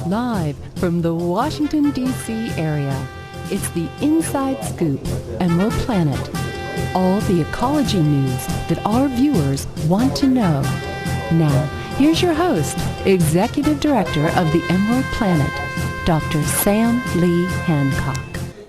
Live from the Washington, D.C. area, it's the Inside Scoop, Emerald Planet. All the ecology news that our viewers want to know. Now, here's your host, Executive Director of the Emerald Planet, Dr. Sam Lee Hancock.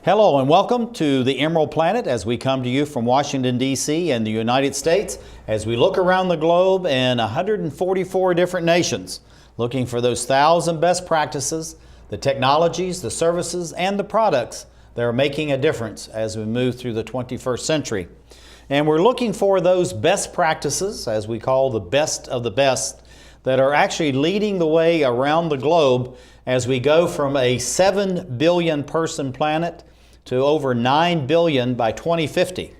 Hello and welcome to the Emerald Planet as we come to you from Washington, D.C. and the United States as we look around the globe in 144 different nations, looking for those 1,000 best practices, the technologies, the services, and the products that are making a difference as we move through the 21st century. And we're looking for those best practices, as we call the best of the best, that are actually leading the way around the globe as we go from a 7 billion person planet to over 9 billion by 2050.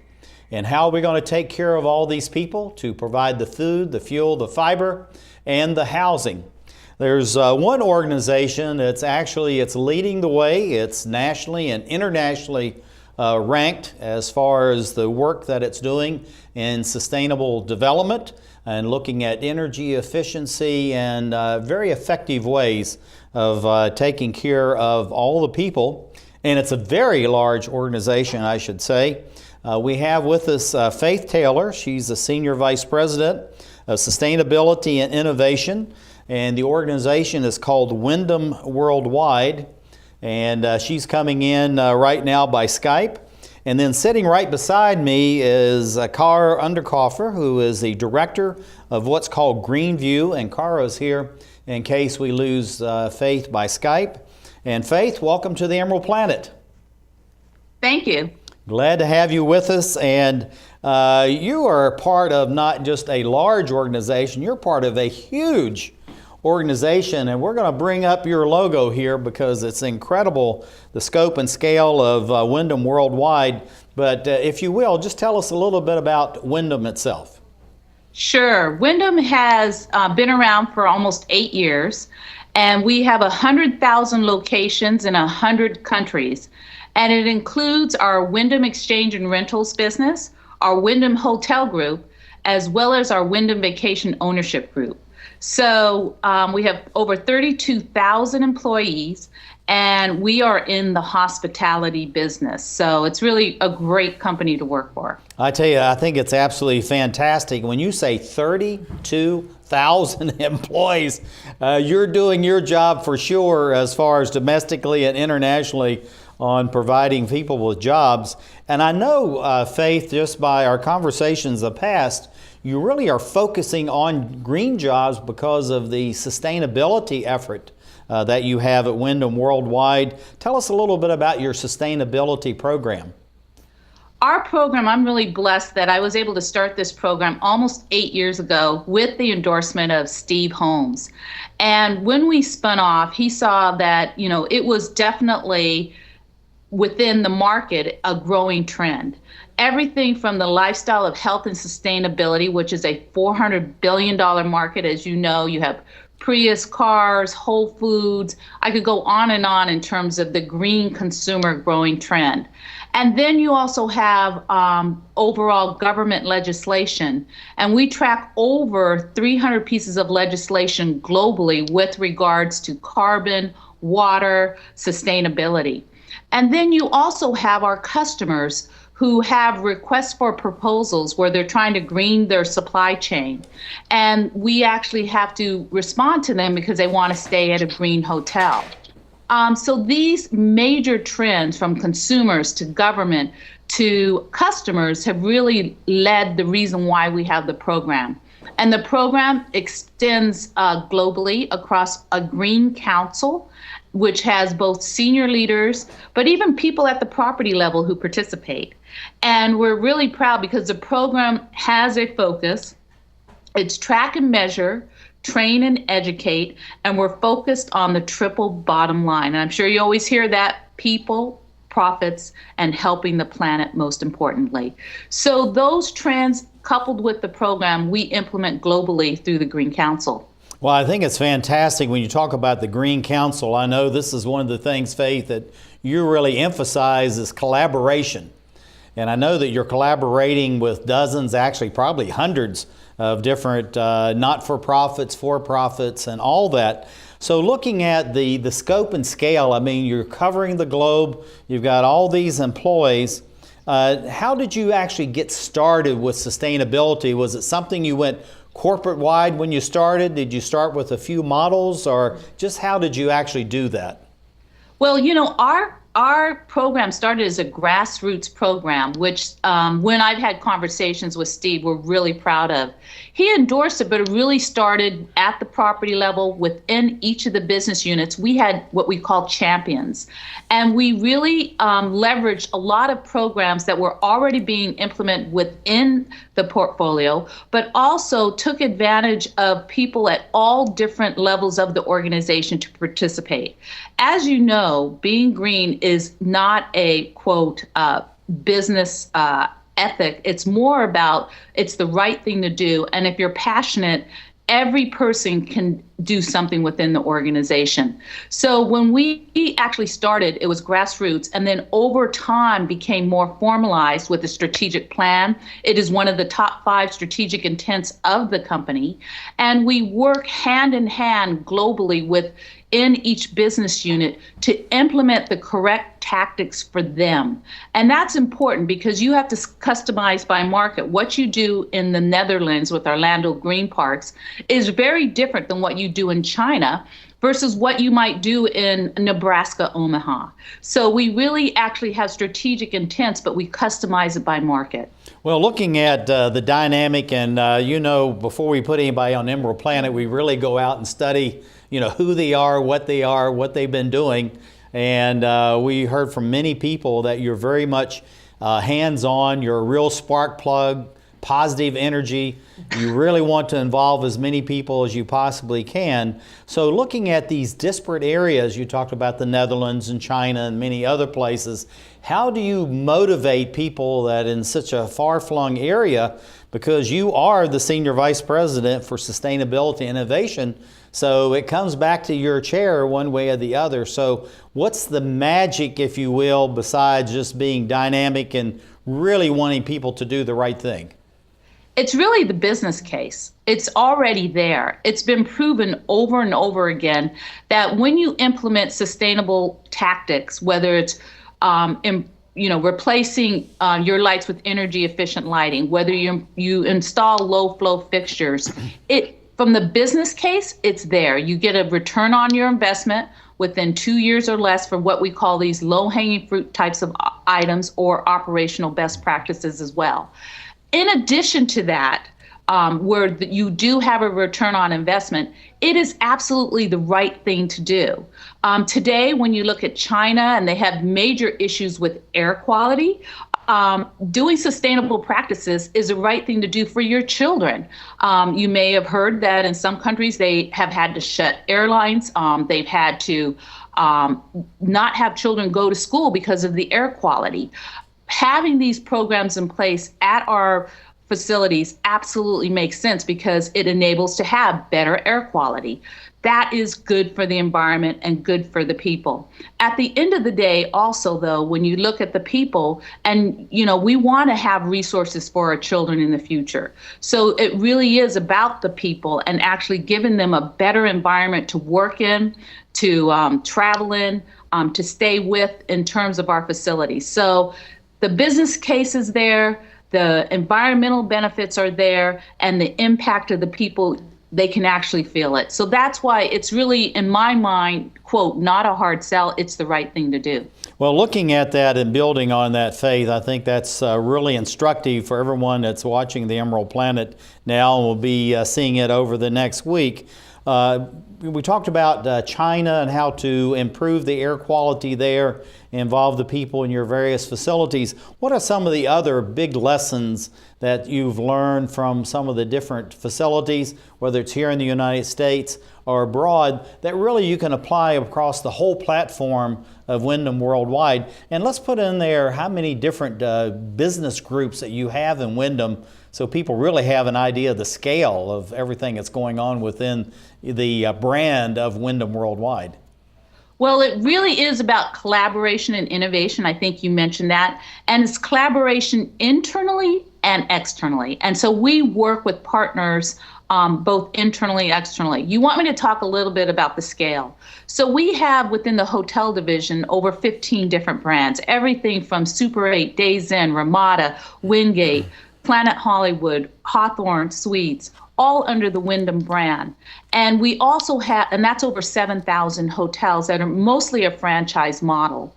And how are we going to take care of all these people to provide the food, the fuel, the fiber, and the housing? There's one organization that's it's leading the way. It's nationally and internationally ranked as far as the work that it's doing in sustainable development and looking at energy efficiency and very effective ways of taking care of all the people. And it's a very large organization, I should say. We have with us Faith Taylor. She's the Senior Vice President of Sustainability and Innovation. And the organization is called Wyndham Worldwide. And she's coming in right now by Skype. And then sitting right beside me is Cara Underkoffer, who is the director of what's called Greenview. And Cara's here in case we lose Faith by Skype. And Faith, welcome to the Emerald Planet. Thank you. Glad to have you with us. And you are part of not just a large organization, you're part of a huge organization, and we're going to bring up your logo here because it's incredible, the scope and scale of Wyndham Worldwide. But if you will, just tell us a little bit about Wyndham itself. Sure. Wyndham has been around for almost 8 years, and we have 100,000 locations in 100 countries. And it includes our Wyndham Exchange and Rentals business, our Wyndham Hotel Group, as well as our Wyndham Vacation Ownership Group. So we have over 32,000 employees, and we are in the hospitality business. So it's really a great company to work for. I tell you, I think it's absolutely fantastic. When you say 32,000 employees, you're doing your job for sure as far as domestically and internationally on providing people with jobs. And I know, Faith, just by our conversations in the past, you really are focusing on green jobs because of the sustainability effort that you have at Wyndham Worldwide. Tell us a little bit about your sustainability program. Our program, I'm really blessed that I was able to start this program almost 8 years ago with the endorsement of Steve Holmes. And when we spun off, he saw that, it was definitely within the market a growing trend. Everything from the lifestyle of health and sustainability, which is a $400 billion market. As you know, you have Prius cars, Whole Foods. I could go on in terms of the green consumer growing trend. And then you also have overall government legislation. And we track over 300 pieces of legislation globally with regards to carbon, water, sustainability. And then you also have our customers who have requests for proposals where they're trying to green their supply chain. And we actually have to respond to them because they want to stay at a green hotel. So these major trends from consumers to government to customers have really led the reason why we have the program. And the program extends globally across a Green Council, which has both senior leaders, but even people at the property level who participate. And we're really proud because the program has a focus. It's track and measure, train and educate, and we're focused on the triple bottom line. And I'm sure you always hear that: people, profits, and helping the planet most importantly. So those trends, coupled with the program, we implement globally through the Green Council. Well, I think it's fantastic when you talk about the Green Council. I know this is one of the things, Faith, that you really emphasize is collaboration. And I know that you're collaborating with dozens, actually probably hundreds of different not-for-profits, for-profits, and all that. So looking at the scope and scale, I mean, you're covering the globe, you've got all these employees. How did you actually get started with sustainability? Was it something you went corporate-wide when you started? Did you start with a few models, or just how did you actually do that? Well, you know, our program started as a grassroots program, which when I've had conversations with Steve, we're really proud of. He endorsed it, but it really started at the property level. Within each of the business units, we had what we call champions. And we really leveraged a lot of programs that were already being implemented within the portfolio, but also took advantage of people at all different levels of the organization to participate. As you know, being green is not a, quote, business ethic. It's more about it's the right thing to do. And if you're passionate, every person can do something within the organization. So when we actually started, it was grassroots, and then over time became more formalized with a strategic plan. It is one of the top 5 strategic intents of the company. And we work hand in hand globally within each business unit to implement the correct tactics for them. And that's important because you have to customize by market. What you do in the Netherlands with Orlando Green Parks is very different than what you do in China versus what you might do in Nebraska, Omaha. So we really actually have strategic intents, but we customize it by market. Well, looking at the dynamic, and you know, before we put anybody on Emerald Planet, we really go out and study, you know, who they are, what they've been doing. And we heard from many people that you're very much hands-on, you're a real spark plug, positive energy. You really want to involve as many people as you possibly can. So looking at these disparate areas, you talked about the Netherlands and China and many other places, how do you motivate people that in such a far-flung area, because you are the Senior Vice President for Sustainability and Innovation, so it comes back to your chair one way or the other. So what's the magic, if you will, besides just being dynamic and really wanting people to do the right thing? It's really the business case. It's already there. It's been proven over and over again that when you implement sustainable tactics, whether it's replacing your lights with energy efficient lighting, whether you install low flow fixtures, from the business case, it's there. You get a return on your investment within 2 years or less for what we call these low hanging fruit types of items or operational best practices as well. In addition to that, where you do have a return on investment, it is absolutely the right thing to do. Today, when you look at China and they have major issues with air quality, doing sustainable practices is the right thing to do for your children. You may have heard that in some countries they have had to shut airlines. They've had to not have children go to school because of the air quality. Having these programs in place at our facilities absolutely makes sense because it enables to have better air quality. That is good for the environment and good for the people. At the end of the day, also, though, when you look at the people, and, you know, we want to have resources for our children in the future. So it really is about the people and actually giving them a better environment to work in, to travel in, to stay with in terms of our facilities. So the business case is there, the environmental benefits are there, and the impact of the people, they can actually feel it. So that's why it's really, in my mind, quote, not a hard sell, it's the right thing to do. Well, looking at that and building on that faith, I think that's really instructive for everyone that's watching the Emerald Planet now and will be seeing it over the next week. We talked about China and how to improve the air quality there, involve the people in your various facilities. What are some of the other big lessons that you've learned from some of the different facilities, whether it's here in the United States or abroad, that really you can apply across the whole platform of Wyndham Worldwide? And let's put in there how many different business groups that you have in Wyndham, so people really have an idea of the scale of everything that's going on within the brand of Wyndham Worldwide. Well, it really is about collaboration and innovation. I think you mentioned that. And it's collaboration internally and externally. And so we work with partners both internally and externally. You want me to talk a little bit about the scale. So we have within the hotel division over 15 different brands, everything from Super 8, Days Inn, Ramada, Wingate, Planet Hollywood, Hawthorne Suites, all under the Wyndham brand. And we also have, and that's over 7,000 hotels that are mostly a franchise model.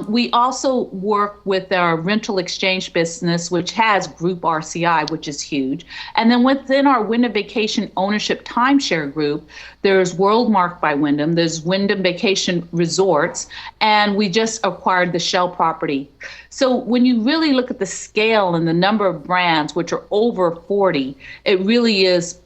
We also work with our rental exchange business, which has Group RCI, which is huge. And then within our Wyndham Vacation Ownership Timeshare Group, there's WorldMark by Wyndham, there's Wyndham Vacation Resorts, and we just acquired the Shell property. So when you really look at the scale and the number of brands, which are over 40, it really is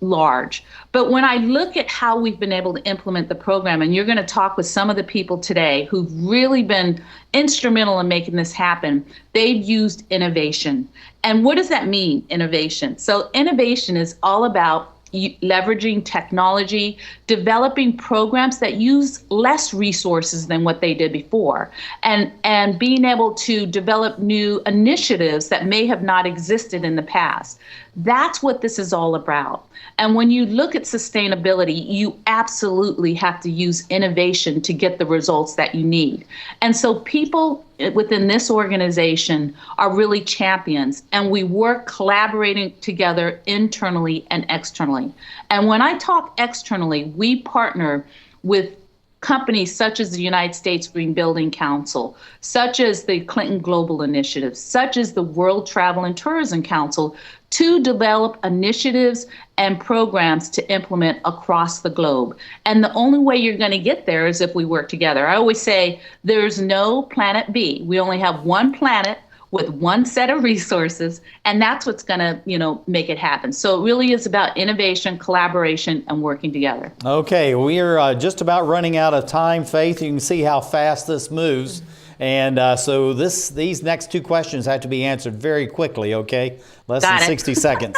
large. But when I look at how we've been able to implement the program, and you're going to talk with some of the people today who've really been instrumental in making this happen, they've used innovation. And what does that mean, innovation? So innovation is all about leveraging technology, developing programs that use less resources than what they did before, and being able to develop new initiatives that may have not existed in the past. That's what this is all about. And when you look at sustainability, you absolutely have to use innovation to get the results that you need. And so people within this organization are really champions, and we work collaborating together internally and externally. And when I talk externally, we partner with companies such as the United States Green Building Council, such as the Clinton Global Initiative, such as the World Travel and Tourism Council, to develop initiatives and programs to implement across the globe. And the only way you're going to get there is if we work together. I always say there's no planet B. We only have one planet with one set of resources, and that's what's going to, make it happen. So it really is about innovation, collaboration, and working together. Okay, we are just about running out of time, Faith. You can see how fast this moves. And so these next two questions have to be answered very quickly, okay? Less than 60 seconds.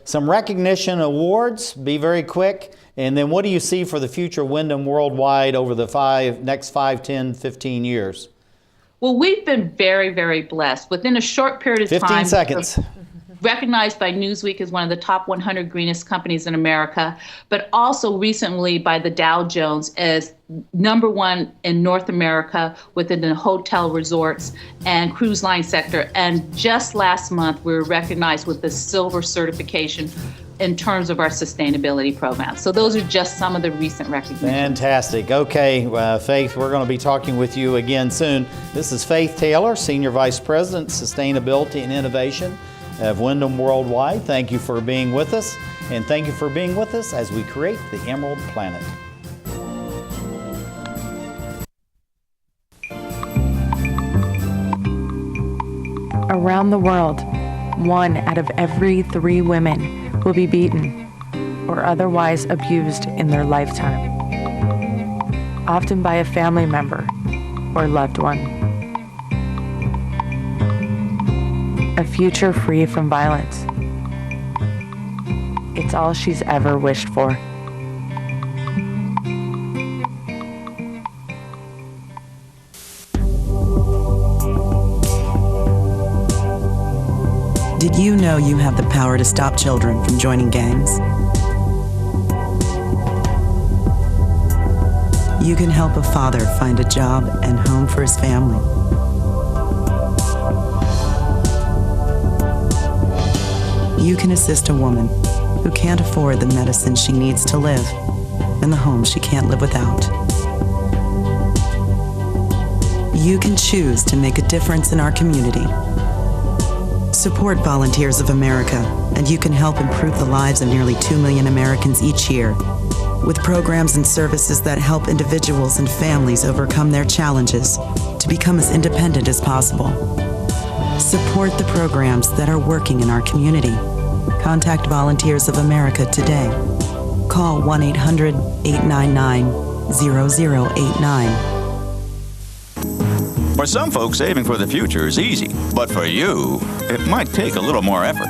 Some recognition awards, be very quick. And then what do you see for the future Wyndham Worldwide over the next 5, 10, 15 years? Well, we've been very, very blessed. Within a short period of 15 time, seconds. Recognized by Newsweek as one of the top 100 greenest companies in America, but also recently by the Dow Jones as #1 in North America within the hotel, resorts, and cruise line sector. And just last month, we were recognized with the silver certification in terms of our sustainability program. So those are just some of the recent recognitions. Fantastic. Okay, Faith, we're going to be talking with you again soon. This is Faith Taylor, Senior Vice President, Sustainability and Innovation of Wyndham Worldwide. Thank you for being with us, and thank you for being with us as we create the Emerald Planet. Around the world, 1 out of every 3 women will be beaten or otherwise abused in their lifetime, often by a family member or loved one. A future free from violence. It's all she's ever wished for. Did you know you have the power to stop children from joining gangs? You can help a father find a job and home for his family. You can assist a woman who can't afford the medicine she needs to live and the home she can't live without. You can choose to make a difference in our community. Support Volunteers of America, and you can help improve the lives of nearly 2 million Americans each year with programs and services that help individuals and families overcome their challenges to become as independent as possible. Support the programs that are working in our community. Contact Volunteers of America today. Call 1-800-899-0089. For some folks, saving for the future is easy, but for you, it might take a little more effort.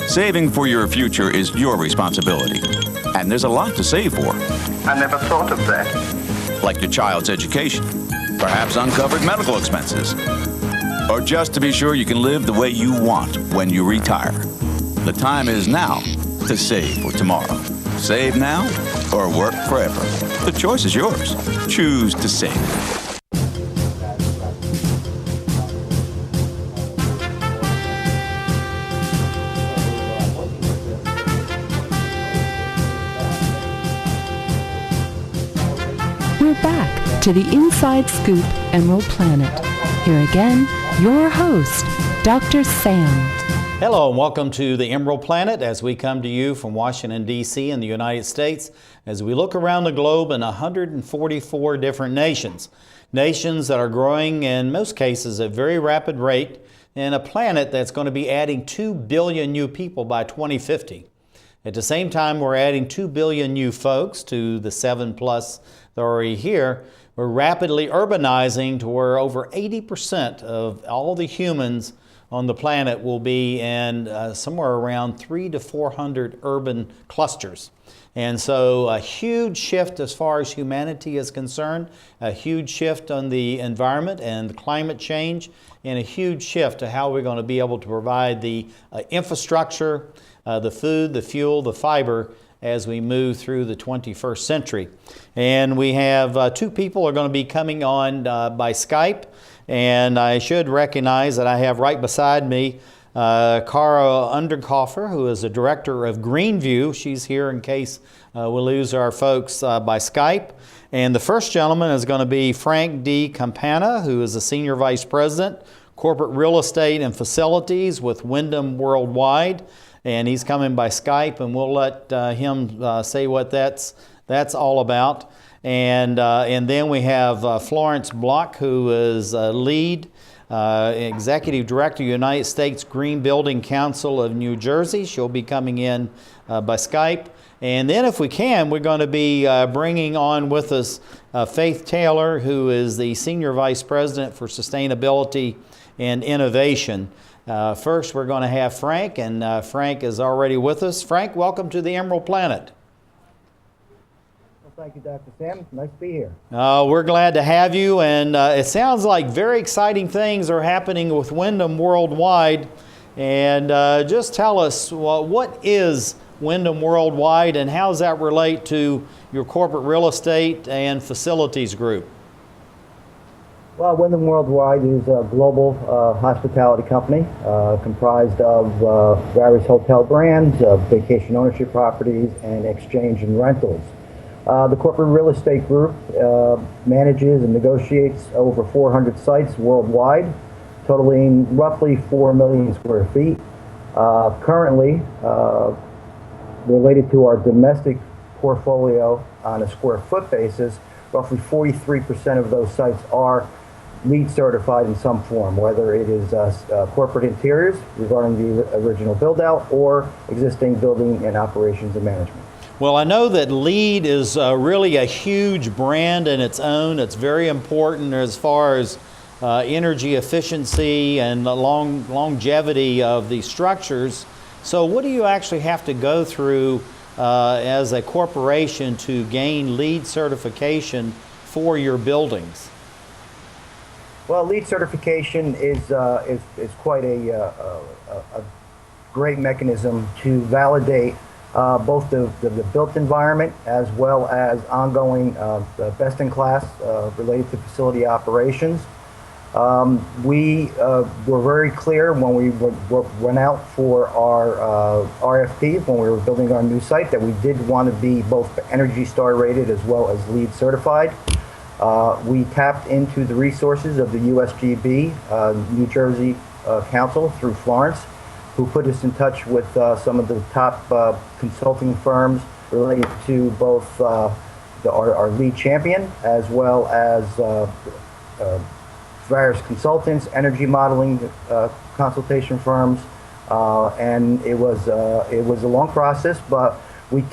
Saving for your future is your responsibility, and there's a lot to save for. I never thought of that. Like your child's education, perhaps uncovered medical expenses, or just to be sure you can live the way you want when you retire? The time is now to save for tomorrow. Save now or work forever. The choice is yours. Choose to save. We're back to the Inside Scoop Emerald Planet. Here again, your host, Dr. Sam. Hello and welcome to the Emerald Planet as we come to you from Washington, D.C. in the United States as we look around the globe in 144 different nations. Nations that are growing in most cases at a very rapid rate, and a planet that's going to be adding 2 billion new people by 2050. At the same time, we're adding 2 billion new folks to the 7+ that are already here. We're rapidly urbanizing to where over 80% of all the humans on the planet will be in somewhere around 300 to 400 urban clusters. And so a huge shift as far as humanity is concerned, a huge shift on the environment and climate change, and a huge shift to how we're going to be able to provide the infrastructure, the food, the fuel, the fiber as we move through the 21st century. And we have 2 people who are going to be coming on by Skype. And I should recognize that I have right beside me Cara Underkoffer, who is the director of Greenview. She's here in case we lose our folks by Skype. And the first gentleman is going to be Frank D. Campana, who is the Senior Vice President, Corporate Real Estate and Facilities with Wyndham Worldwide. And he's coming by Skype, and we'll let him say what that's all about. And then we have Florence Block, who is lead Executive Director, United States Green Building Council of New Jersey. She'll be coming in by Skype. And then if we can, we're going to be bringing on with us Faith Taylor, who is the Senior Vice President for Sustainability and Innovation. First, we're going to have Frank, and Frank is already with us. Frank, welcome to the Emerald Planet. Well, thank you, Dr. Sam. Nice to be here. We're glad to have you, and it sounds like very exciting things are happening with Wyndham Worldwide. And just tell us, what is Wyndham Worldwide, and how does that relate to your corporate real estate and facilities group? Well, Wyndham Worldwide is a global hospitality company comprised of various hotel brands, vacation ownership properties, and exchange and rentals. The corporate real estate group manages and negotiates over 400 sites worldwide, totaling roughly 4 million square feet. Currently, related to our domestic portfolio on a square foot basis, roughly 43% of those sites are LEED certified in some form, whether it is corporate interiors regarding the original build out or existing building and operations and management. Well, I know that LEED is really a huge brand in its own. It's very important as far as energy efficiency and the longevity of the structures. So what do you actually have to go through as a corporation to gain LEED certification for your buildings? Well, LEED certification is quite a great mechanism to validate both the built environment as well as ongoing best-in-class related to facility operations. We were very clear when we went out for our RFPs when we were building our new site that we did want to be both Energy Star rated as well as LEED certified. We tapped into the resources of the USGB, New Jersey Council through Florence, who put us in touch with some of the top consulting firms related to both our LEED champion as well as various consultants, energy modeling consultation firms, and it was a long process, but we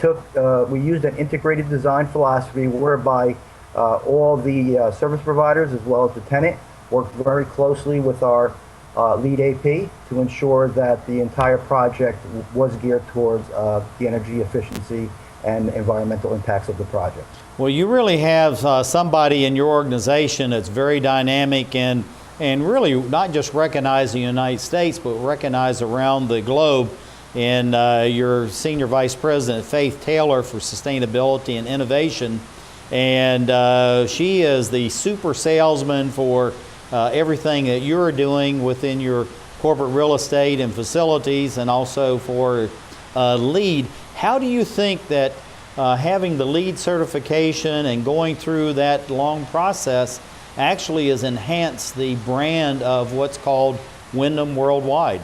used an integrated design philosophy whereby all the service providers as well as the tenant worked very closely with our LEED AP to ensure that the entire project was geared towards the energy efficiency and environmental impacts of the project. Well, you really have somebody in your organization that's very dynamic in and really not just recognize the United States, but recognize around the globe. And your Senior Vice President, Faith Taylor, for Sustainability and Innovation. And she is the super salesman for everything that you're doing within your corporate real estate and facilities, and also for LEED. How do you think that having the LEED certification and going through that long process actually has enhanced the brand of what's called Wyndham Worldwide?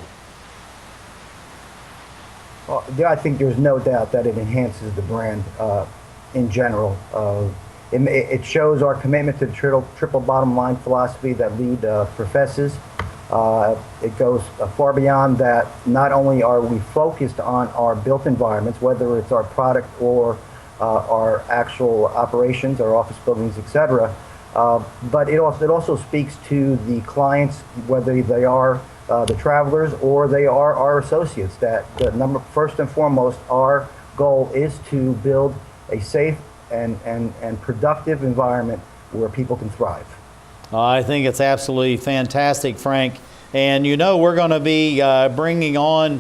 Well, yeah, I think there's no doubt that it enhances the brand in general. It shows our commitment to the triple bottom line philosophy that LEED professes. It goes far beyond that. Not only are we focused on our built environments, whether it's our product or our actual operations, our office buildings, etc., but it also speaks to the clients, whether they are the travelers or they are our associates. That first and foremost, our goal is to build a safe and productive environment where people can thrive. I think it's absolutely fantastic, Frank. And you know, we're going to be bringing on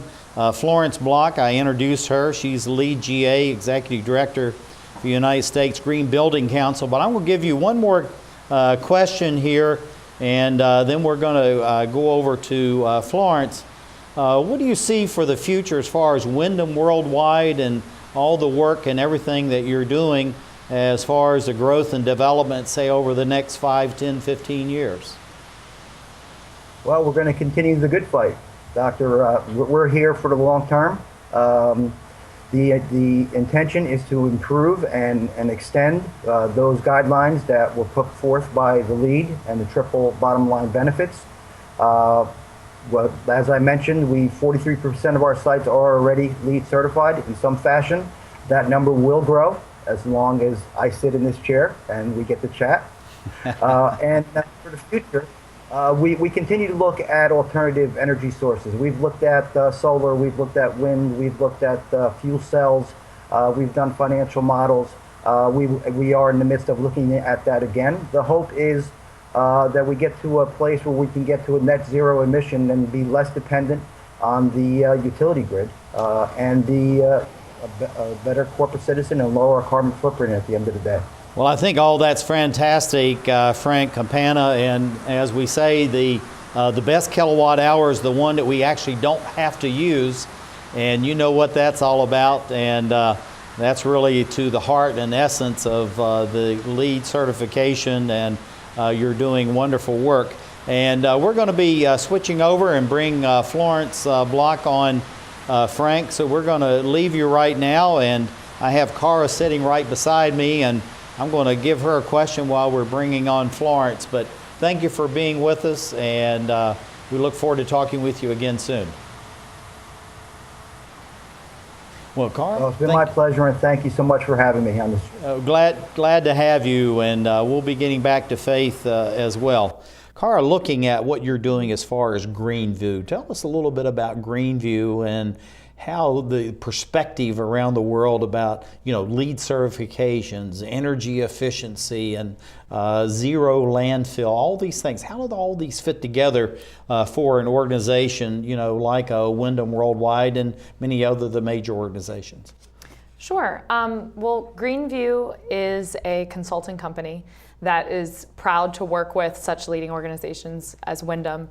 Florence Block. I introduced her. She's the LEED GA Executive Director for the United States Green Building Council. But I'm going to give you one more question here, and then we're going to go over to Florence. What do you see for the future as far as Wyndham Worldwide and all the work and everything that you're doing as far as the growth and development, say, over the next 5, 10, 15 years? Well, we're going to continue the good fight, Doctor. We're here for the long term. The intention is to improve and extend those guidelines that were put forth by the LEED and the triple bottom line benefits. Well, as I mentioned, 43% of our sites are already LEED certified in some fashion. That number will grow as long as I sit in this chair and we get to chat. And for the future, we continue to look at alternative energy sources. We've looked at solar, we've looked at wind, we've looked at fuel cells, we've done financial models. We are in the midst of looking at that again. The hope is that we get to a place where we can get to a net zero emission and be less dependent on the utility grid and be a better corporate citizen and lower our carbon footprint at the end of the day. Well, I think all that's fantastic, Frank Campana, and as we say, the best kilowatt hour is the one that we actually don't have to use, and you know what that's all about, and that's really to the heart and essence of the LEED certification, and you're doing wonderful work. And we're going to be switching over and bring Florence Block on, Frank, so we're going to leave you right now, and I have Cara sitting right beside me, and I'm going to give her a question while we're bringing on Florence. But thank you for being with us, and we look forward to talking with you again soon. Well, Cara, well, it's been my pleasure, and thank you so much for having me on this. Glad to have you, and we'll be getting back to Faith as well. Cara, looking at what you're doing as far as Greenview, tell us a little bit about Greenview and how the perspective around the world about, you know, LEED certifications, energy efficiency, and zero landfill, all these things. How do all these fit together for an organization, you know, like Wyndham Worldwide and many other the major organizations? Sure. Well, Greenview is a consulting company that is proud to work with such leading organizations as Wyndham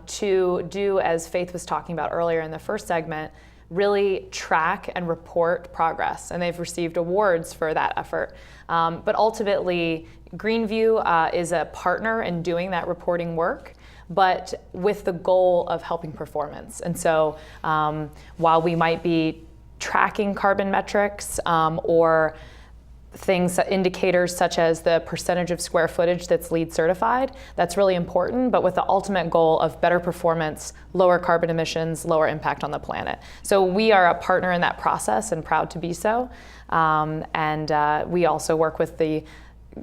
to do, as Faith was talking about earlier in the first segment, really track and report progress. And they've received awards for that effort. But ultimately, Greenview is a partner in doing that reporting work, but with the goal of helping performance. And so while we might be tracking carbon metrics or things, indicators such as the percentage of square footage that's LEED certified, that's really important, but with the ultimate goal of better performance, lower carbon emissions, lower impact on the planet. So we are a partner in that process and proud to be so. And we also work with the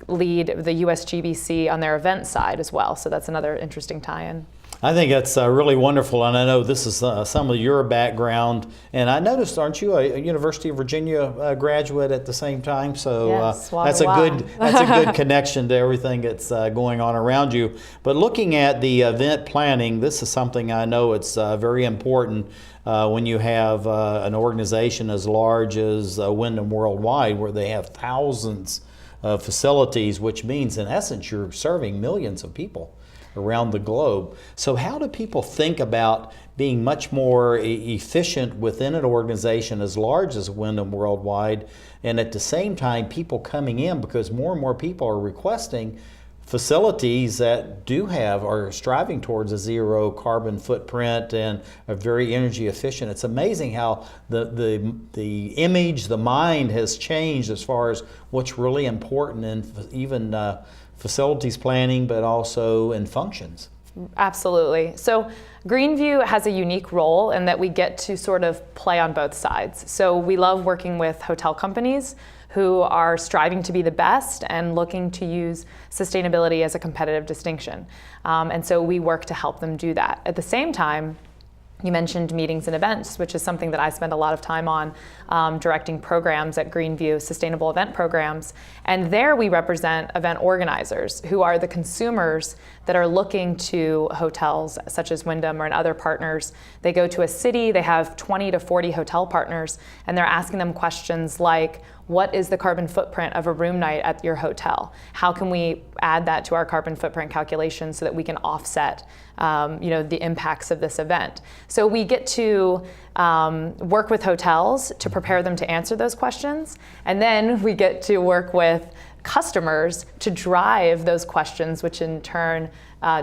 LEED, the USGBC on their event side as well. So that's another interesting tie-in. I think that's really wonderful, and I know this is some of your background. And I noticed, aren't you a University of Virginia graduate at the same time? So yes, that's a good connection to everything that's going on around you. But looking at the event planning, this is something I know it's very important when you have an organization as large as Wyndham Worldwide, where they have thousands of facilities, which means in essence you're serving millions of people around the globe. So how do people think about being much more efficient within an organization as large as Wyndham Worldwide, and at the same time people coming in, because more and more people are requesting facilities that are striving towards a zero carbon footprint and are very energy efficient. It's amazing how the image, the mind has changed as far as what's really important in even facilities planning, but also in functions. Absolutely. So Greenview has a unique role in that we get to sort of play on both sides. So we love working with hotel companies who are striving to be the best and looking to use sustainability as a competitive distinction. And so we work to help them do that. At the same time, you mentioned meetings and events, which is something that I spend a lot of time on, directing programs at Greenview, sustainable event programs. And there we represent event organizers who are the consumers that are looking to hotels such as Wyndham and other partners. They go to a city, they have 20 to 40 hotel partners, and they're asking them questions like, what is the carbon footprint of a room night at your hotel? How can we add that to our carbon footprint calculation so that we can offset the impacts of this event? So we get to work with hotels to prepare them to answer those questions, and then we get to work with customers to drive those questions, which in turn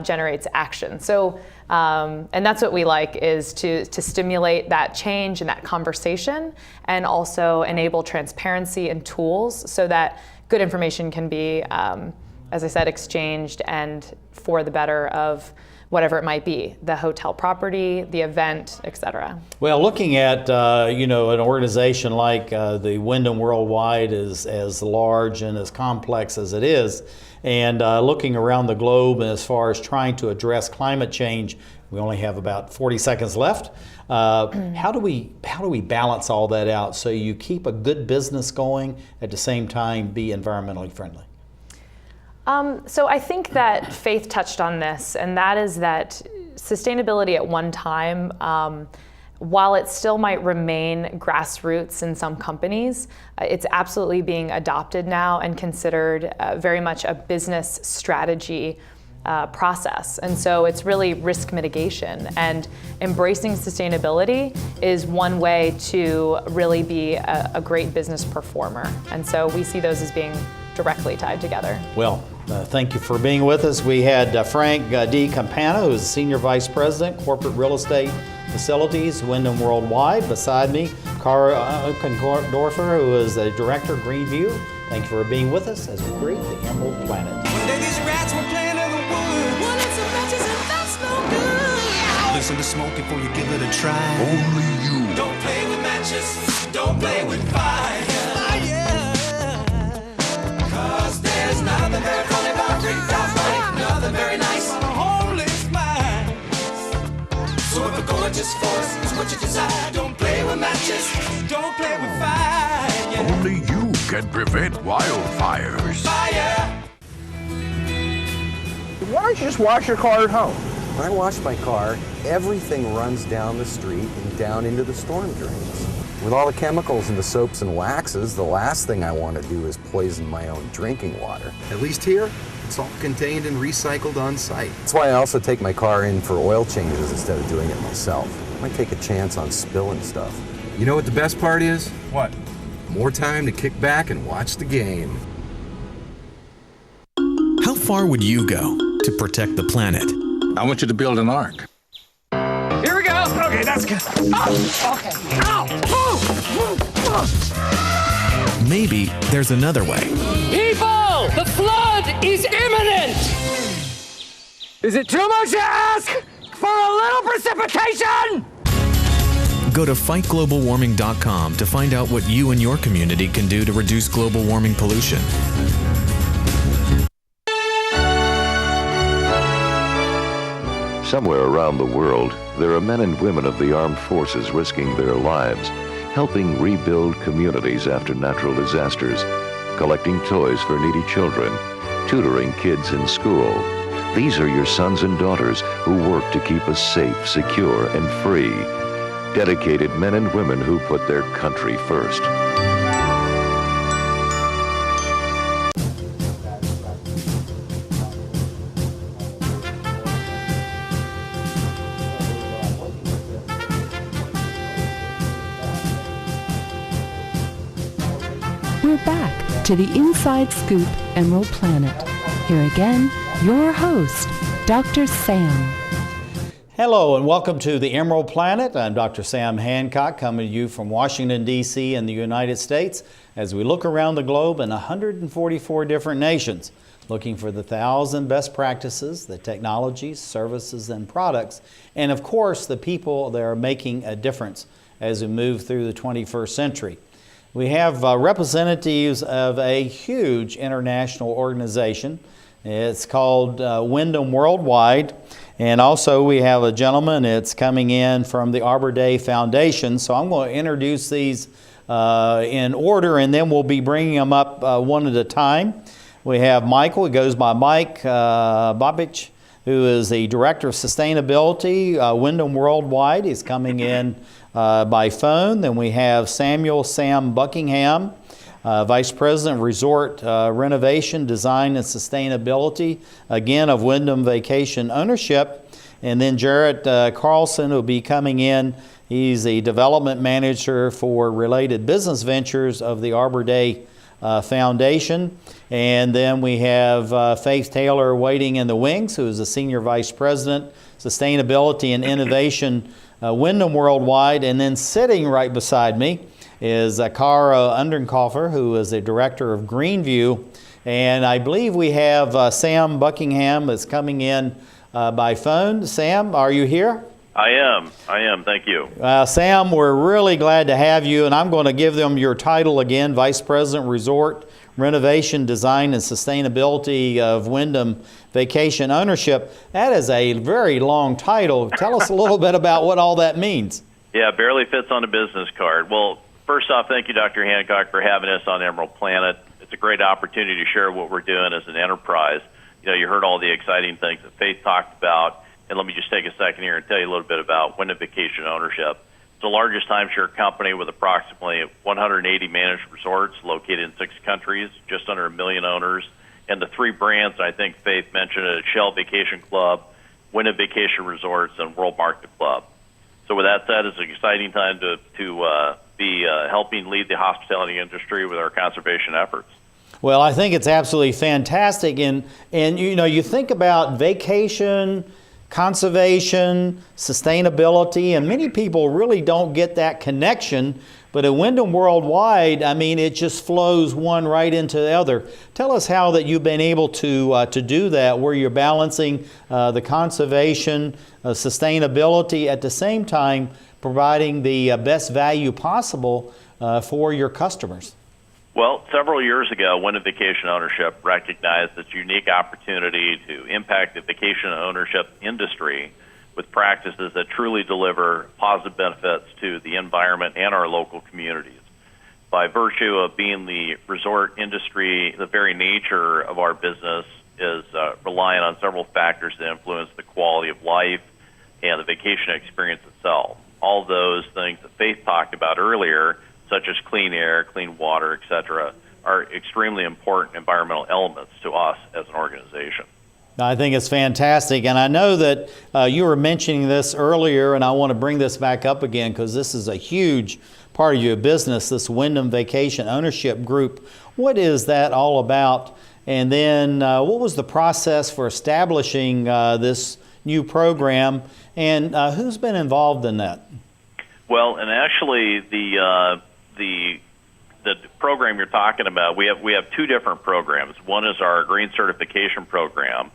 generates action. So, and that's what we like, is to stimulate that change and that conversation, and also enable transparency and tools so that good information can be, as I said, exchanged and for the better of whatever it might be, the hotel property, the event, et cetera. Well, looking at an organization like the Wyndham Worldwide is as large and as complex as it is, and looking around the globe as far as trying to address climate change, we only have about 40 seconds left. How do we balance all that out so you keep a good business going, at the same time be environmentally friendly? So I think that Faith touched on this, and that is that sustainability at one time, while it still might remain grassroots in some companies, it's absolutely being adopted now and considered very much a business strategy process. And so it's really risk mitigation, and embracing sustainability is one way to really be a great business performer. And so we see those as being directly tied together. Well, thank you for being with us. We had Frank D. Campana, who is Senior Vice President, Corporate Real Estate Facilities, Wyndham Worldwide. Beside me, Cara Ockendorfer, who is the Director, Greenview. Thank you for being with us as we create the Emerald Planet. One day these rats were playing in the woods. One and some matches and that's no good. Listen to smoke before you give it a try. Only you. Don't play with matches. Don't play with fire. There's nothing very funny about nothing very nice on a homeless mind. So if a gorgeous force is what you desire, don't play with matches, don't play with fire. Yeah. Only you can prevent wildfires. Fire! Why don't you just wash your car at home? When I wash my car, everything runs down the street and down into the storm drains. With all the chemicals in the soaps and waxes, the last thing I want to do is poison my own drinking water. At least here, it's all contained and recycled on site. That's why I also take my car in for oil changes instead of doing it myself. I might take a chance on spilling stuff. You know what the best part is? What? More time to kick back and watch the game. How far would you go to protect the planet? I want you to build an ark. Here we go! Okay, that's good. Oh, okay. Ow! Maybe there's another way. People! The flood is imminent! Is it too much to ask for a little precipitation? Go to fightglobalwarming.com to find out what you and your community can do to reduce global warming pollution. Somewhere around the world, there are men and women of the armed forces risking their lives, helping rebuild communities after natural disasters, collecting toys for needy children, tutoring kids in school. These are your sons and daughters who work to keep us safe, secure, and free. Dedicated men and women who put their country first. We're back to the Inside Scoop Emerald Planet. Here again, your host, Dr. Sam. Hello and welcome to the Emerald Planet. I'm Dr. Sam Hancock, coming to you from Washington, D.C. in the United States as we look around the globe in 144 different nations, looking for the 1,000 best practices, the technologies, services, and products, and of course the people that are making a difference as we move through the 21st century. We have representatives of a huge international organization. It's called Wyndham Worldwide. And also we have a gentleman that's coming in from the Arbor Day Foundation. So I'm going to introduce these in order, and then we'll be bringing them up one at a time. We have Michael, he goes by Mike Babich, who is the Director of Sustainability, Wyndham Worldwide. He's coming in by phone. Then we have Sam Buckingham, Vice President of Resort Renovation, Design and Sustainability, again of Wyndham Vacation Ownership. And then Jarrett Carlson will be coming in. He's the Development Manager for Related Business Ventures of the Arbor Day Foundation. And then we have Faith Taylor waiting in the wings, who is the Senior Vice President, Sustainability and Innovation, Wyndham Worldwide. And then sitting right beside me is Kara Undernkoffer, who is the Director of Greenview. And I believe we have Sam Buckingham that's coming in by phone. Sam, are you here? I am. Thank you. Sam, we're really glad to have you, and I'm going to give them your title again, Vice President, Resort Renovation, Design and Sustainability of Wyndham Vacation Ownership. That is a very long title. Tell us a little bit about what all that means. Yeah, barely fits on a business card. Well, first off, thank you, Dr. Hancock, for having us on Emerald Planet. It's a great opportunity to share what we're doing as an enterprise. You know, you heard all the exciting things that Faith talked about, and let me just take a second here and tell you a little bit about Wyndham Vacation Ownership. It's the largest timeshare company with approximately 180 managed resorts located in 6 countries, just under 1 million owners, and the 3 brands I think Faith mentioned at Shell Vacation Club, Wyndham Vacation Resorts, and World Market Club. So with that said, it's an exciting time to be helping lead the hospitality industry with our conservation efforts. Well, I think it's absolutely fantastic. And you know, you think about vacation, conservation, sustainability, and many people really don't get that connection. But at Wyndham Worldwide, I mean, it just flows one right into the other. Tell us how that you've been able to do that, where you're balancing the conservation, sustainability, at the same time providing the best value possible for your customers. Well, several years ago, Wyndham Vacation Ownership recognized its unique opportunity to impact the vacation ownership industry with practices that truly deliver positive benefits to the environment and our local communities. By virtue of being the resort industry, the very nature of our business is reliant on several factors that influence the quality of life and the vacation experience itself. All those things that Faith talked about earlier, such as clean air, clean water, etc., are extremely important environmental elements to us as an organization. I think it's fantastic, and I know that you were mentioning this earlier, and I want to bring this back up again because this is a huge part of your business, this Wyndham Vacation Ownership Group. What is that all about? And then what was the process for establishing this new program, and who's been involved in that? Well, and actually the program you're talking about, we have 2 different programs. One is our Green Certification Program,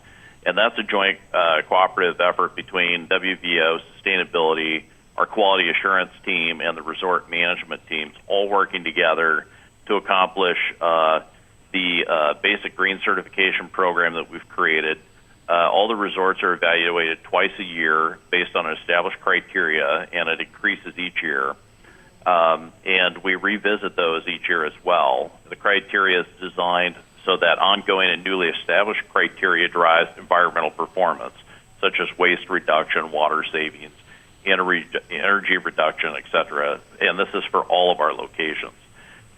and that's a joint cooperative effort between WVO, Sustainability, our Quality Assurance team, and the Resort Management teams, all working together to accomplish the basic Green Certification Program that we've created. All the resorts are evaluated twice a year based on an established criteria, and it increases each year. And we revisit those each year as well. The criteria is designed so that ongoing and newly established criteria drives environmental performance, such as waste reduction, water savings, energy reduction, etc. And this is for all of our locations.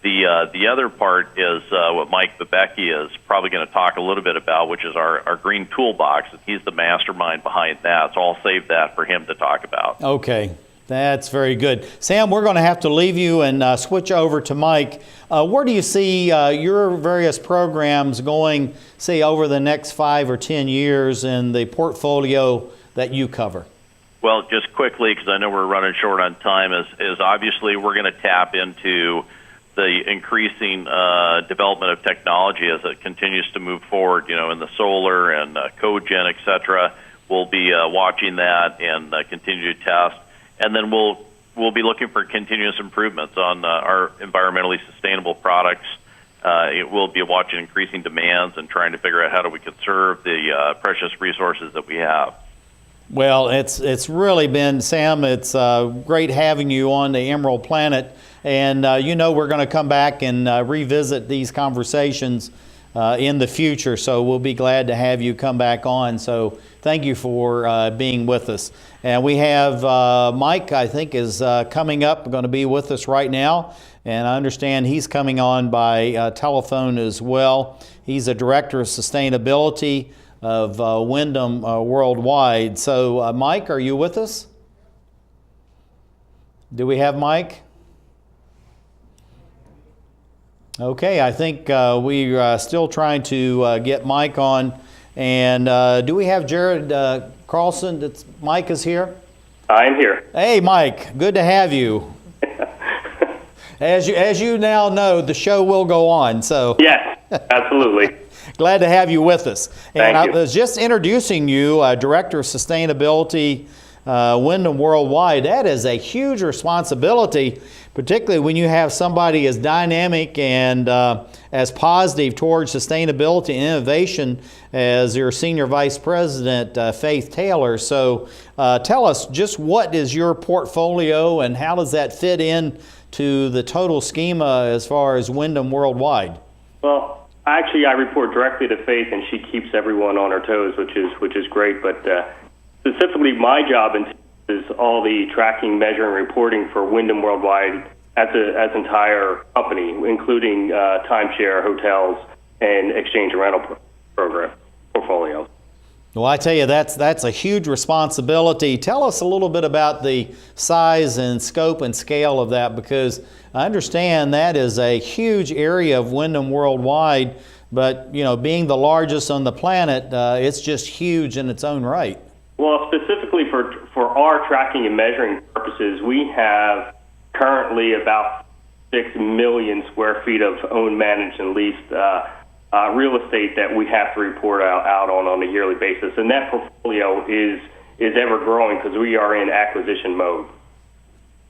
The other part is what Mike Babecki is probably going to talk a little bit about, which is our green toolbox. He's the mastermind behind that, so I'll save that for him to talk about. Okay, that's very good. Sam, we're going to have to leave you and switch over to Mike. Where do you see your various programs going, say, over the next 5 or 10 years in the portfolio that you cover? Well, just quickly, because I know we're running short on time, is obviously we're going to tap into the increasing development of technology as it continues to move forward, in the solar and cogen, et cetera. We'll be watching that and continue to test. And then we'll be looking for continuous improvements on our environmentally sustainable products. We'll be watching increasing demands and trying to figure out how do we conserve the precious resources that we have. Well, it's really been, Sam, it's great having you on the Emerald Planet. And we're going to come back and revisit these conversations in the future. So we'll be glad to have you come back on. So thank you for being with us. And we have Mike, I think, is coming up, going to be with us right now. And I understand he's coming on by telephone as well. He's a Director of Sustainability of Wyndham Worldwide. So Mike, are you with us? Do we have Mike? Okay, I think we're still trying to get Mike on. And do we have Jared Carlson? Mike is here? I'm here. Hey, Mike, good to have you. As you now know, the show will go on. So yes, absolutely. Glad to have you with us. And Thank you. I was just introducing you, Director of Sustainability, Wyndham Worldwide. That is a huge responsibility, particularly when you have somebody as dynamic and as positive towards sustainability and innovation as your Senior Vice President, Faith Taylor. So tell us, just what is your portfolio and how does that fit in to the total schema as far as Wyndham Worldwide? Well, actually, I report directly to Faith, and she keeps everyone on her toes, which is great. But specifically, my job is all the tracking, measuring, reporting for Wyndham Worldwide as entire company, including timeshare, hotels, and exchange and rental program portfolio. Well, I tell you, that's a huge responsibility. Tell us a little bit about the size and scope and scale of that, because I understand that is a huge area of Wyndham Worldwide, but being the largest on the planet, it's just huge in its own right. Well, specifically for our tracking and measuring purposes, we have currently about 6 million square feet of owned, managed, and leased real estate that we have to report out on a yearly basis. And that portfolio is ever growing because we are in acquisition mode.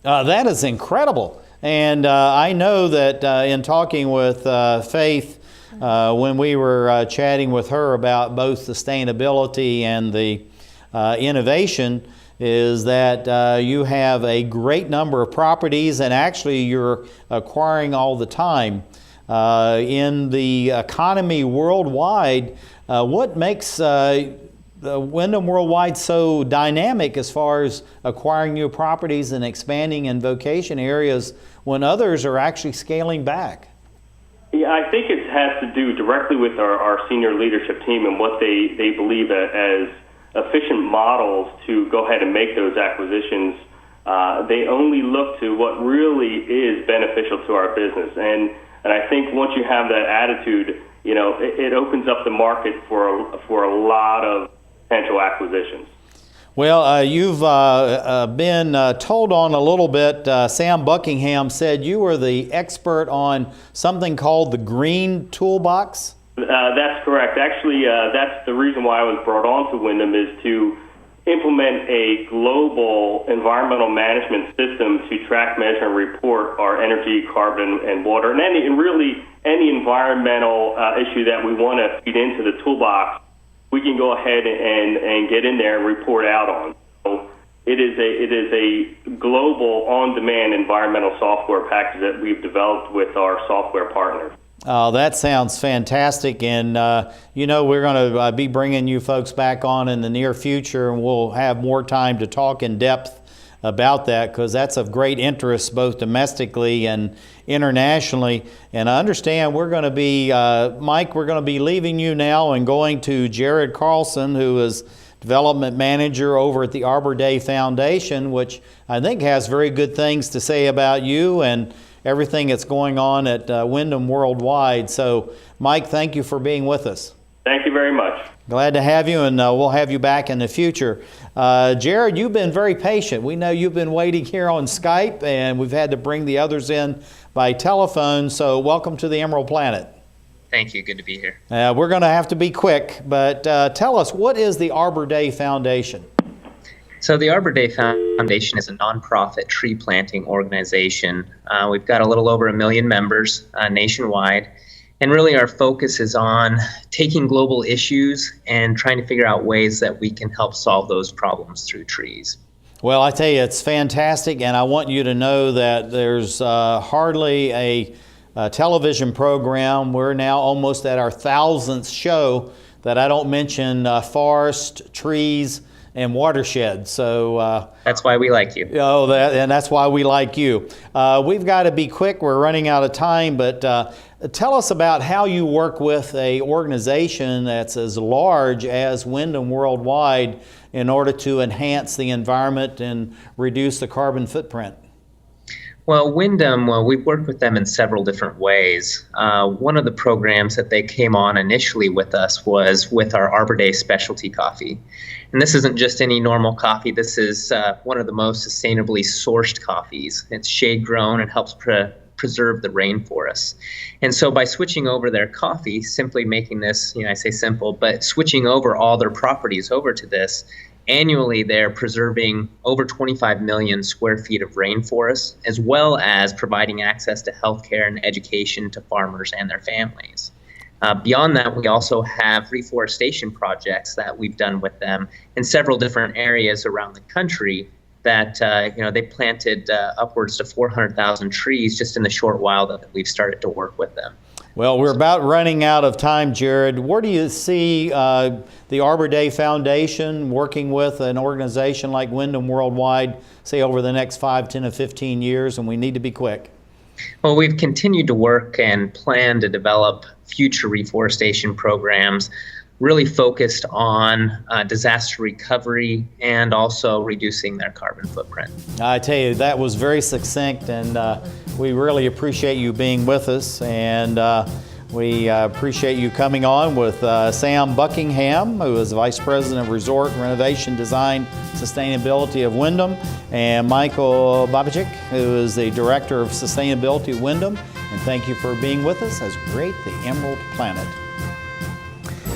That is incredible. And I know that in talking with Faith, when we were chatting with her about both sustainability and the innovation, is that you have a great number of properties, and actually you're acquiring all the time. In the economy worldwide, what makes Wyndham Worldwide so dynamic as far as acquiring new properties and expanding in vacation areas when others are actually scaling back? Yeah, I think it has to do directly with our senior leadership team and what they believe as efficient models to go ahead and make those acquisitions. They only look to what really is beneficial to our business. And I think once you have that attitude, it opens up the market for a lot of potential acquisitions. Well, you've been told on a little bit. Sam Buckingham said you were the expert on something called the Green Toolbox. That's correct. Actually, that's the reason why I was brought on to Wyndham, is to implement a global environmental management system to track, measure, and report our energy, carbon, and water, and really any environmental issue that we want to feed into the toolbox we can go ahead and get in there and report out on. So it is a global on-demand environmental software package that we've developed with our software partners. Oh, that sounds fantastic. And, we're going to be bringing you folks back on in the near future, and we'll have more time to talk in depth about that, because that's of great interest both domestically and internationally. And I understand we're going to be, Mike, we're going to be leaving you now and going to Jared Carlson, who is Development Manager over at the Arbor Day Foundation, which I think has very good things to say about you and everything that's going on at Wyndham Worldwide. So, Mike, thank you for being with us. Thank you very much. Glad to have you, and we'll have you back in the future. Jared, you've been very patient. We know you've been waiting here on Skype, and we've had to bring the others in by telephone, so welcome to the Emerald Planet. Thank you. Good to be here. We're going to have to be quick, but tell us, what is the Arbor Day Foundation? So the Arbor Day Foundation is a nonprofit tree planting organization. We've got a little over 1 million members nationwide. And really our focus is on taking global issues and trying to figure out ways that we can help solve those problems through trees. Well, I tell you, it's fantastic, and I want you to know that there's hardly a television program. We're now almost at our 1,000th show that I don't mention forest, trees, and watershed. So that's why we like you. And that's why we like you. We've got to be quick. We're running out of time, but tell us about how you work with an organization that's as large as Wyndham Worldwide in order to enhance the environment and reduce the carbon footprint. Well, Wyndham, we've worked with them in several different ways. One of the programs that they came on initially with us was with our Arbor Day specialty coffee. And this isn't just any normal coffee. This is one of the most sustainably sourced coffees. It's shade grown and helps preserve the rainforests. And so by switching over their coffee, simply making this, I say simple, but switching over all their properties over to this, annually they're preserving over 25 million square feet of rainforest, as well as providing access to healthcare and education to farmers and their families. Beyond that, we also have reforestation projects that we've done with them in several different areas around the country that they planted upwards to 400,000 trees just in the short while that we've started to work with them. Well, we're about running out of time, Jared. Where do you see the Arbor Day Foundation working with an organization like Wyndham Worldwide, say over the next 5, 10, or 15 years, and we need to be quick? Well, we've continued to work and plan to develop future reforestation programs really focused on disaster recovery and also reducing their carbon footprint. I tell you, that was very succinct, and we really appreciate you being with us, and we appreciate you coming on with Sam Buckingham, who is Vice President of Resort Renovation Design Sustainability of Wyndham, and Michael Babicic, who is the Director of Sustainability at Wyndham. And thank you for being with us as we create the Emerald Planet.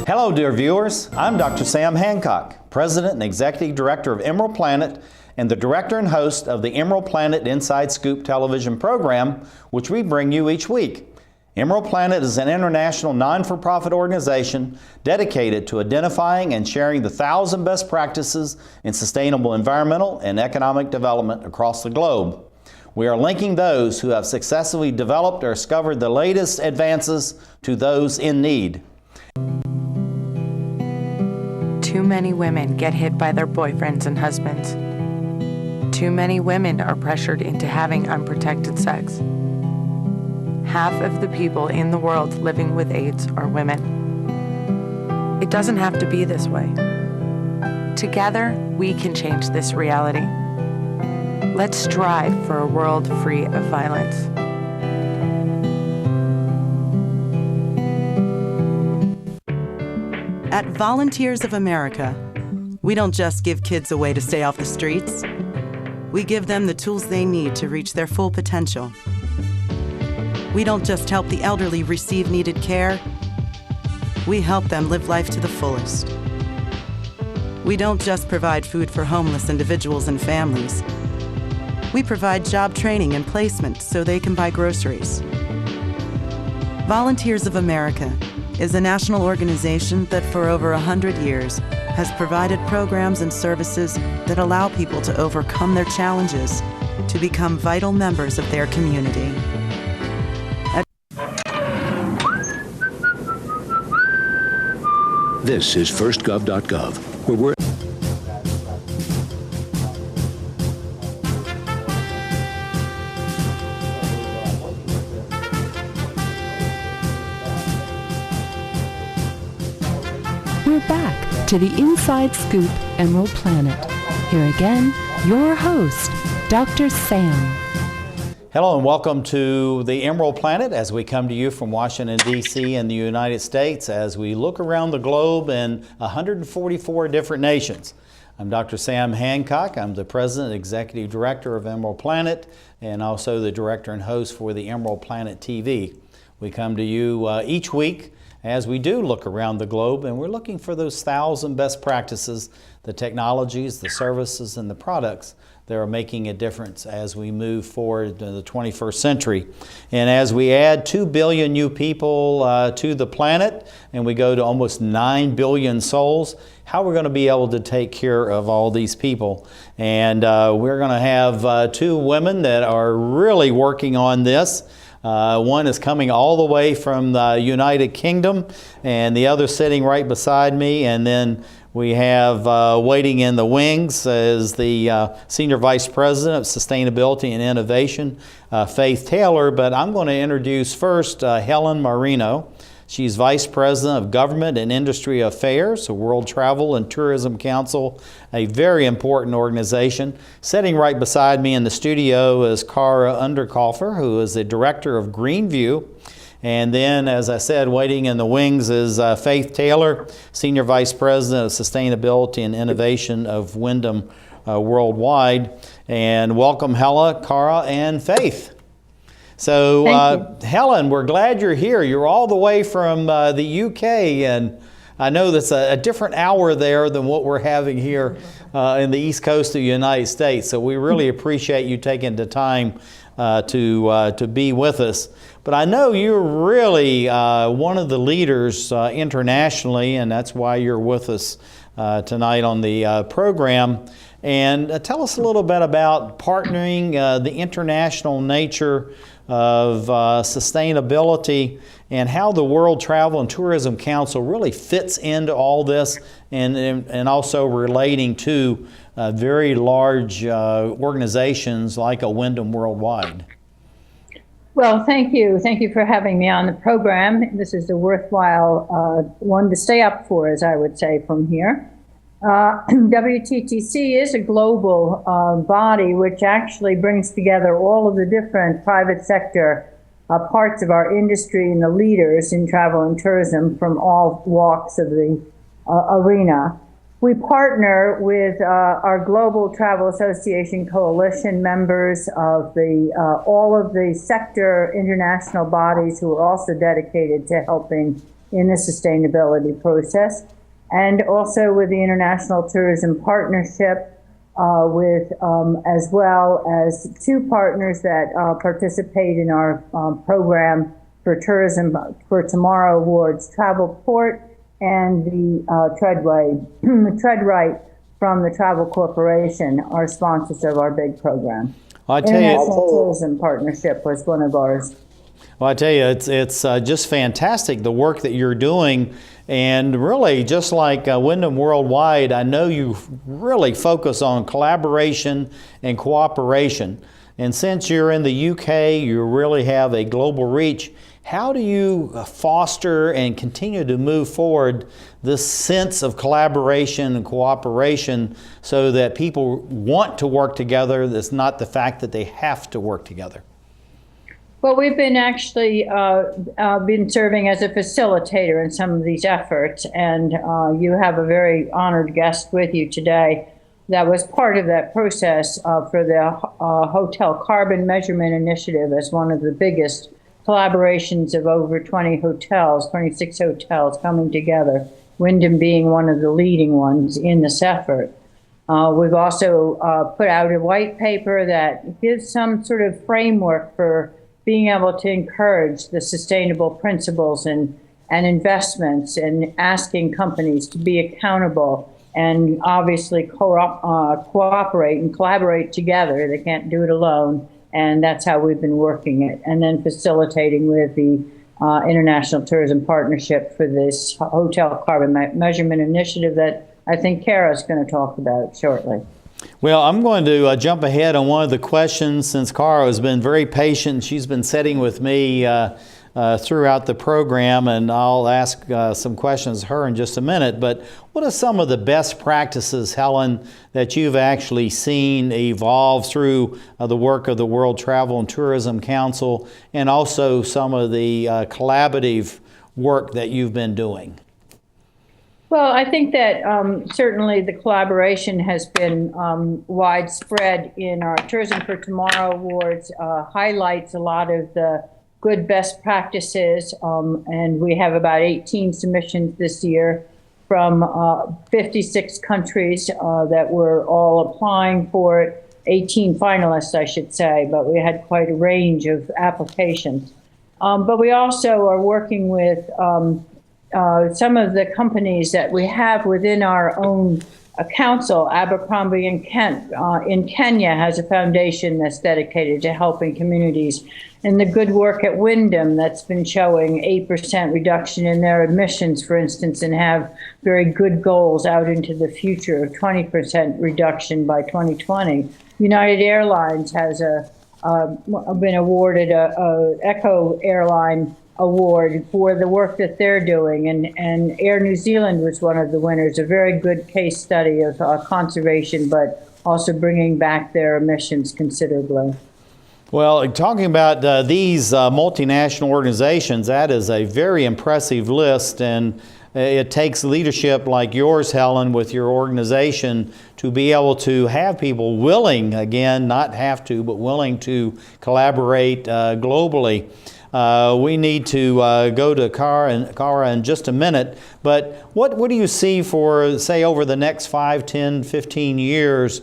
Hello, dear viewers. I'm Dr. Sam Hancock, President and Executive Director of Emerald Planet and the Director and host of the Emerald Planet Inside Scoop television program, which we bring you each week. Emerald Planet is an international non-for-profit organization dedicated to identifying and sharing the 1,000 best practices in sustainable environmental and economic development across the globe. We are linking those who have successfully developed or discovered the latest advances to those in need. Too many women get hit by their boyfriends and husbands. Too many women are pressured into having unprotected sex. Half of the people in the world living with AIDS are women. It doesn't have to be this way. Together, we can change this reality. Let's strive for a world free of violence. At Volunteers of America, we don't just give kids a way to stay off the streets. We give them the tools they need to reach their full potential. We don't just help the elderly receive needed care. We help them live life to the fullest. We don't just provide food for homeless individuals and families. We provide job training and placement so they can buy groceries. Volunteers of America is a national organization that for over 100 years has provided programs and services that allow people to overcome their challenges to become vital members of their community. This is firstgov.gov, where we're We're back to the Inside Scoop Emerald Planet. Here again, your host, Dr. Sam. Hello and welcome to the Emerald Planet as we come to you from Washington, D.C. in the United States as we look around the globe in 144 different nations. I'm Dr. Sam Hancock. I'm the President and Executive Director of Emerald Planet and also the Director and host for the Emerald Planet TV. We come to you each week as we do look around the globe, and we're looking for those 1,000 best practices, the technologies, the services, and the products that are making a difference as we move forward to the 21st century. And as we add 2 billion new people to the planet, and we go to almost 9 billion souls, how we're going to be able to take care of all these people. And we're going to have 2 women that are really working on this. One is coming all the way from the United Kingdom, and the other sitting right beside me. And then we have waiting in the wings is the Senior Vice President of Sustainability and Innovation, Faith Taylor. But I'm going to introduce first Helen Marino. She's Vice President of Government and Industry Affairs, the World Travel and Tourism Council, a very important organization. Sitting right beside me in the studio is Cara Underkoffer, who is the Director of Greenview. And then, as I said, waiting in the wings is Faith Taylor, Senior Vice President of Sustainability and Innovation of Wyndham Worldwide. And welcome, Hella, Cara, and Faith. So, Helen, we're glad you're here. You're all the way from the UK, and I know that's a different hour there than what we're having here in the East Coast of the United States. So we really appreciate you taking the time to be with us. But I know you're really one of the leaders internationally, and that's why you're with us tonight on the program. And tell us a little bit about partnering, the international nature of sustainability and how the World Travel and Tourism Council really fits into all this, and also relating to very large organizations like a Wyndham Worldwide. Well, thank you. Thank you for having me on the program. This is a worthwhile one to stay up for, as I would say, from here. WTTC is a global body which actually brings together all of the different private sector parts of our industry and the leaders in travel and tourism from all walks of the arena. We partner with our Global Travel Association Coalition members of the all of the sector international bodies who are also dedicated to helping in the sustainability process, and also with the International Tourism Partnership, with as well as 2 partners that participate in our program for Tourism for Tomorrow Awards, Travelport and the Treadright from the Travel Corporation are sponsors of our big program. International Tourism Partnership was one of ours. Well, I tell you, it's just fantastic, the work that you're doing. And really, just like Wyndham Worldwide, I know you really focus on collaboration and cooperation. And since you're in the UK, you really have a global reach. How do you foster and continue to move forward this sense of collaboration and cooperation so that people want to work together? That's not the fact that they have to work together. Well, we've been actually been serving as a facilitator in some of these efforts, and you have a very honored guest with you today that was part of that process for the Hotel Carbon Measurement Initiative as one of the biggest collaborations of over 20 hotels, 26 hotels coming together, Wyndham being one of the leading ones in this effort. We've also put out a white paper that gives some sort of framework for being able to encourage the sustainable principles and and investments, and asking companies to be accountable and obviously cooperate and collaborate together. They can't do it alone, and that's how we've been working it. And then facilitating with the International Tourism Partnership for this hotel carbon measurement initiative that I think Kara's going to talk about shortly. Well, I'm going to jump ahead on one of the questions since Cara has been very patient. She's been sitting with me throughout the program, and I'll ask some questions of her in just a minute. But what are some of the best practices, Helen, that you've actually seen evolve through the work of the World Travel and Tourism Council, and also some of the collaborative work that you've been doing? Well, I think that certainly the collaboration has been widespread in our Tourism for Tomorrow Awards, highlights a lot of the good best practices, and we have about 18 submissions this year from 56 countries that were all applying for it, 18 finalists, I should say, but we had quite a range of applications. But we also are working with some of the companies that we have within our own council. Abercrombie and Kent in Kenya has a foundation that's dedicated to helping communities. And the good work at Wyndham that's been showing 8% reduction in their emissions, for instance, and have very good goals out into the future of 20% reduction by 2020. United Airlines has been awarded a Eco Airline Award for the work that they're doing, and Air New Zealand was one of the winners, a very good case study of conservation, but also bringing back their emissions considerably. Well, talking about these multinational organizations, that is a very impressive list, and it takes leadership like yours, Helen, with your organization to be able to have people willing, again, not have to, but willing to collaborate globally. We need to go to Cara in just a minute, but what do you see for, say, over the next 5, 10, 15 years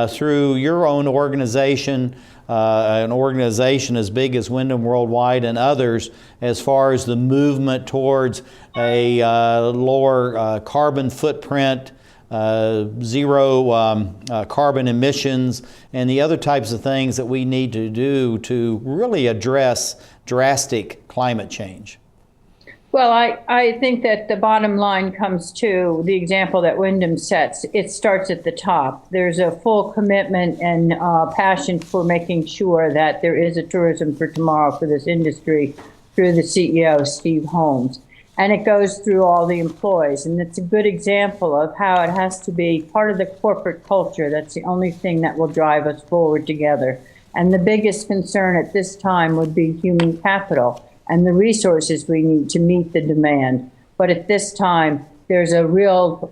through your own organization, an organization as big as Wyndham Worldwide and others, as far as the movement towards a lower carbon footprint, zero carbon emissions, and the other types of things that we need to do to really address drastic climate change? Well, I think that the bottom line comes to the example that Wyndham sets. It starts at the top. There's a full commitment and passion for making sure that there is a tourism for tomorrow for this industry through the CEO, Steve Holmes. And it goes through all the employees. And it's a good example of how it has to be part of the corporate culture. That's the only thing that will drive us forward together. And the biggest concern at this time would be human capital and the resources we need to meet the demand. But at this time, there's a real,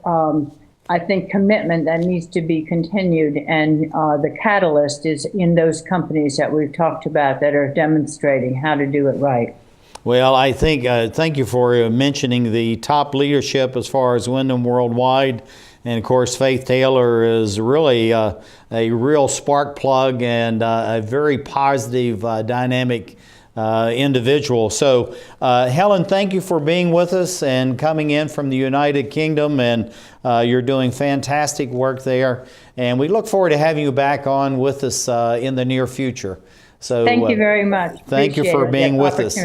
I think, commitment that needs to be continued. And the catalyst is in those companies that we've talked about that are demonstrating how to do it right. Well, I think, thank you for mentioning the top leadership as far as Wyndham Worldwide. And of course, Faith Taylor is really a real spark plug and a very positive, dynamic individual. So, Helen, thank you for being with us and coming in from the United Kingdom, and you're doing fantastic work there. And we look forward to having you back on with us in the near future. So, thank you very much. Thank you for being with us.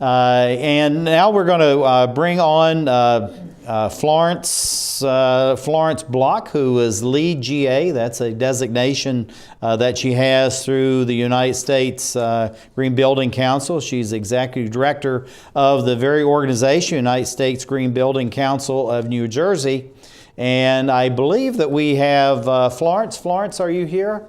And now we're going to bring on Florence Block, who is lead GA. That's a designation that she has through the United States Green Building Council. She's executive director of the very organization, United States Green Building Council of New Jersey. And I believe that we have Florence. Florence, are you here?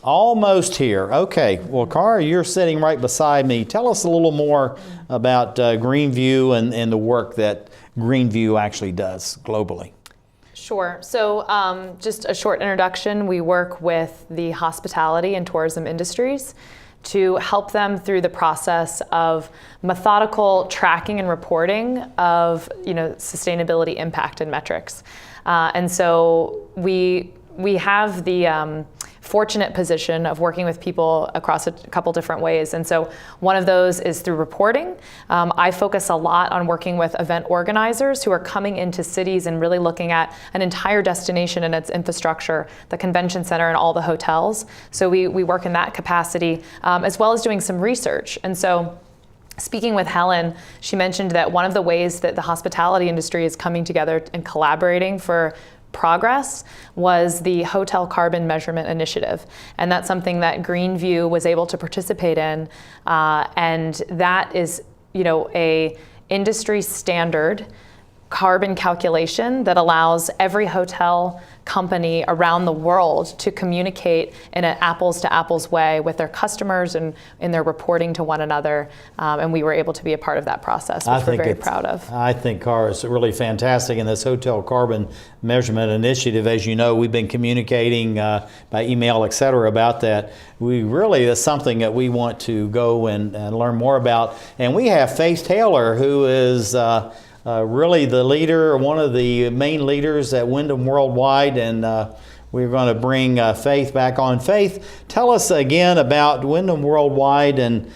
Almost here. Okay. Well, Cara, you're sitting right beside me. Tell us a little more about Greenview and the work that Greenview actually does globally. Sure. So just a short introduction. We work with the hospitality and tourism industries to help them through the process of methodical tracking and reporting of sustainability impact and metrics. And so we have the fortunate position of working with people across a couple different ways. And so one of those is through reporting. I focus a lot on working with event organizers who are coming into cities and really looking at an entire destination and its infrastructure, the convention center and all the hotels. So we work in that capacity, as well as doing some research. And so speaking with Helen, she mentioned that one of the ways that the hospitality industry is coming together and collaborating for progress was the Hotel Carbon Measurement Initiative. And that's something that Greenview was able to participate in. And that is, a industry standard carbon calculation that allows every hotel company around the world to communicate in an apples to apples way with their customers and in their reporting to one another. And we were able to be a part of that process, which we're very proud of. I think, Cara, is really fantastic in this Hotel Carbon Measurement Initiative. As you know, we've been communicating by email, et cetera, about that. That's something that we want to go and learn more about. And we have Faith Taylor, who is really the leader, one of the main leaders at Wyndham Worldwide, and we're going to bring Faith back on. Faith, tell us again about Wyndham Worldwide, and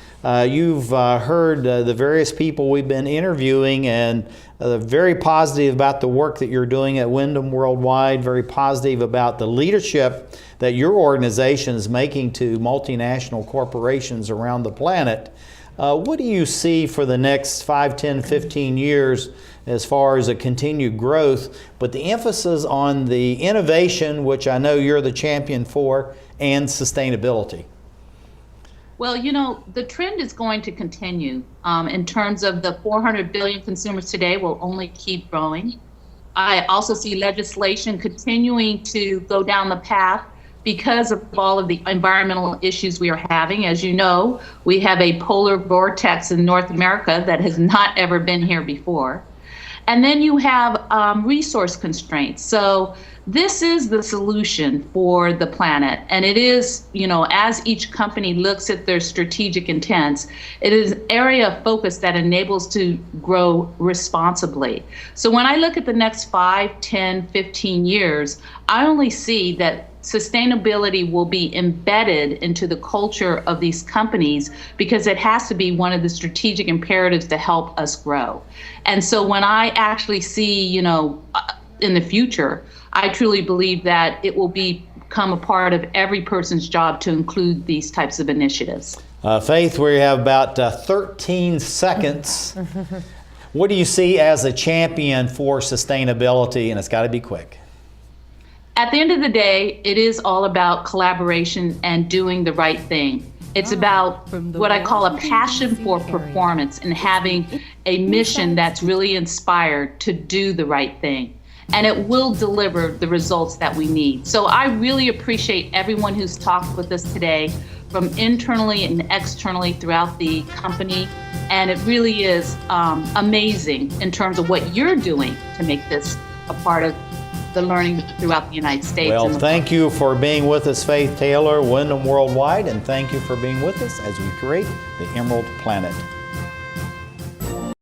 you've heard the various people we've been interviewing, and very positive about the work that you're doing at Wyndham Worldwide, very positive about the leadership that your organization is making to multinational corporations around the planet. What do you see for the next 5, 10, 15 years as far as a continued growth, but the emphasis on the innovation, which I know you're the champion for, and sustainability? Well, the trend is going to continue in terms of the 400 billion consumers today will only keep growing. I also see legislation continuing to go down the path because of all of the environmental issues we are having. As you know, we have a polar vortex in North America that has not ever been here before. And then you have resource constraints. So this is the solution for the planet. And it is, as each company looks at their strategic intents, it is an area of focus that enables to grow responsibly. So when I look at the next 5, 10, 15 years, I only see that sustainability will be embedded into the culture of these companies because it has to be one of the strategic imperatives to help us grow. And so when I actually see, in the future, I truly believe that it will become a part of every person's job to include these types of initiatives. Faith, we have about 13 seconds. What do you see as a champion for sustainability? And it's got to be quick. At the end of the day, it is all about collaboration and doing the right thing. It's about what I call a passion for performance and having a mission that's really inspired to do the right thing. And it will deliver the results that we need. So I really appreciate everyone who's talked with us today, from internally and externally throughout the company. And it really is amazing in terms of what you're doing to make this a part of the learning throughout the United States. Well, thank you for being with us, Faith Taylor, Wyndham Worldwide, and thank you for being with us as we create the Emerald Planet.